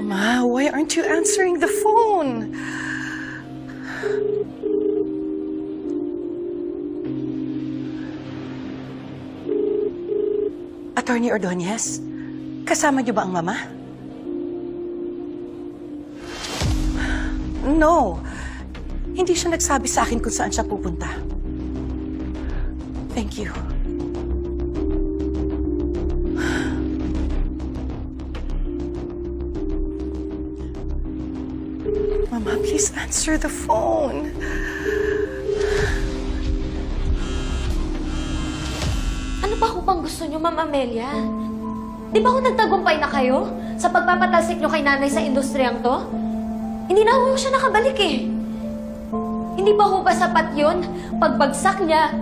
Mama, why aren't you answering the phone? Attorney Ordonez, kasama niyo ba ang mama? No. Hindi siya nagsabi sa akin kung saan siya pupunta. Thank you. Mama, please answer the phone. Ano ba ho bang gusto niyo, Ma'am Amelia? Di ba ho nagtagumpay na kayo sa pagpapatalsik niyo kay nanay sa industriyang to? Hindi na ho siya nakabalik eh. Hindi ba ho ba sapat yun? Pagbagsak niya,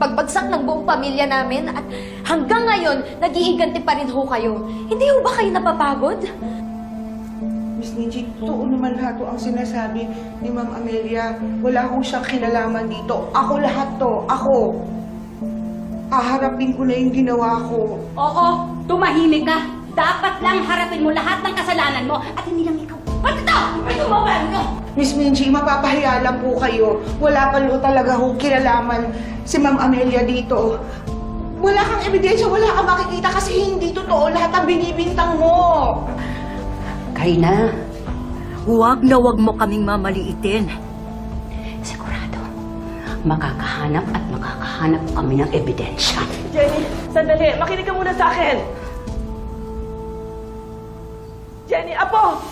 pagbagsak ng buong pamilya namin at hanggang ngayon, nag-iiganti pa rin ho kayo. Hindi ho ba kayo napapagod? Miss Ninji, totoo naman lahat to ang sinasabi ni Ma'am Amelia. Wala akong siyang kinalaman dito. Ako lahat to. Ako. Haharapin ko na yung ginawa ko. Oo, tumahimik ka. Dapat lang harapin mo lahat ng kasalanan mo at hindi lang ikaw. Ano ito? Ano mo ba? Ano? Miss Minji, mapapahiya lang po kayo. Wala pa lo talaga akong kinalaman si Ma'am Amelia dito. Wala kang ebidensya, wala kang makikita kasi hindi totoo lahat ang binibintang mo. Karina, huwag na huwag mo kaming mamaliitin. Sigurado, makakahanap at makakahanap kami ng ebidensya. Jenny, sandali. Makinig ka muna sa akin. Jenny, apo!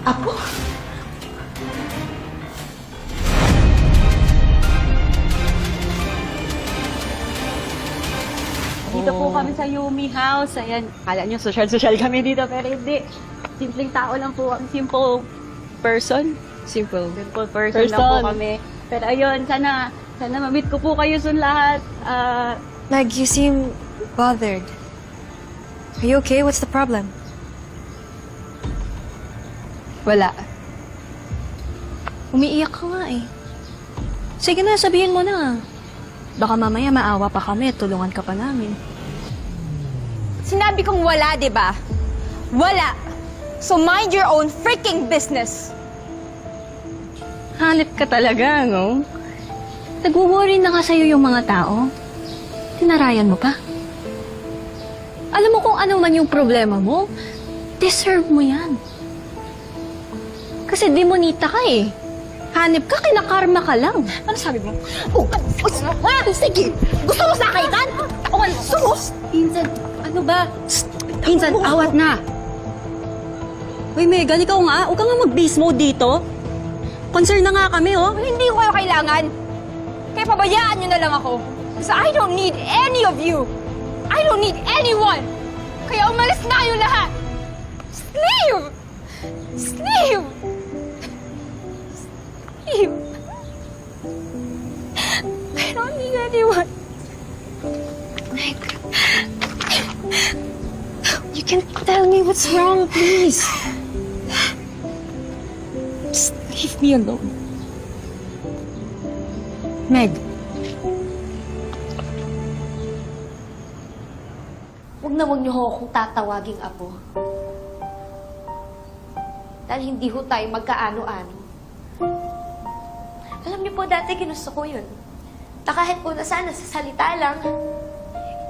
Apo? Dito po kami sa Yumi House. Ayan, kala nyo social kami dito, pero hindi. Simpleng tao lang po. Simple person. Simple person lang po kami. Pero ayun, sana ma-meet ko po kayo soon lahat. Meg, you seem bothered. Are you okay? What's the problem? Wala. Umiiyak ka nga eh. Sige na, sabihin mo na. Baka mamaya maawa pa kami at tulungan ka pa namin. Sinabi kong wala, di ba? Wala! So mind your own freaking business! Hanip ka talaga, no? Nag-worry na nga sa'yo yung mga tao. Tinarayan mo pa. Alam mo kung ano man yung problema mo, deserve mo yan. Kasi demonita ka eh. Hanip ka, kinakarma ka lang. Ano sabi mo? Sige! Gusto mo sakaitan? Taon! Sus! Insan, ano ba? Insan, awat na. Hoy, Megan, ikaw nga. Huwag ka nga mag-beast mode dito. Concern na nga kami, oh. Hindi ko kayo kailangan. Kaya pabayaan nyo na lang ako. Kasi I don't need any of you. I don't need anyone. Kaya umalis na kayo lahat. Leave! Leave! Leave! I don't need anyone. You can tell me what's wrong, please. Just leave me alone. Meg. Huwag niyo ho akong tatawaging apo. Dahil hindi ho tayo magkaano-ano. Alam niyo po, dati ginusto ko yun. Na kahit po na sana sa salita lang,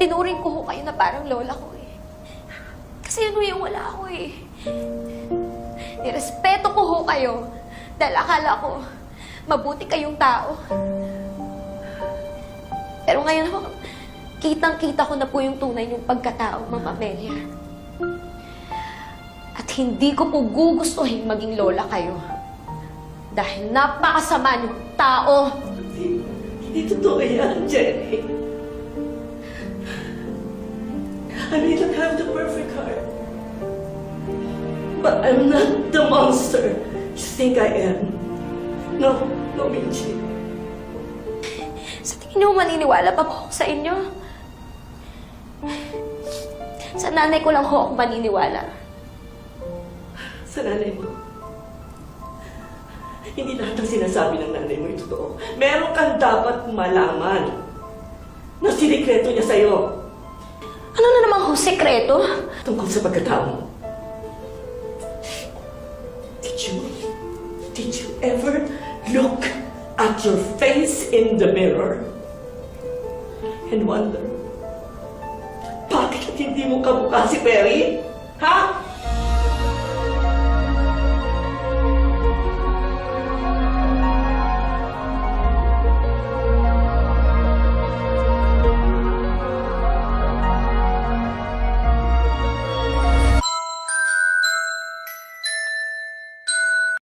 tinuring ko ho kayo na parang lola ko eh. Kasi yun ho yung wala ako eh. Nirespeto ko ho kayo dahil akala ko mabuti kayong tao. Pero ngayon ho, kitang-kita ko na po yung tunay niyong pagkatao, Ma'am Amelia. At hindi ko po gugustuhin maging lola kayo. Dahil napakasama niyong tao. Hindi totoo yan, Jenny. I may not have the perfect heart. But I'm not the monster you think I am. No, Minji. Sa tingin niyo maniniwala pa po ako sa inyo? Sa nanay ko lang ho ako maniniwala. Sa nanay mo. Hindi lahat ng sinasabi ng nanay mo ay totoo. Meron kang dapat malaman na sinikreto niya sa'yo Ano na naman ho, sekreto? tungkol sa pagkatao mo. Did you ever look at your face in the mirror and wonder, bakit hindi mo kamukha si Perry? Ha?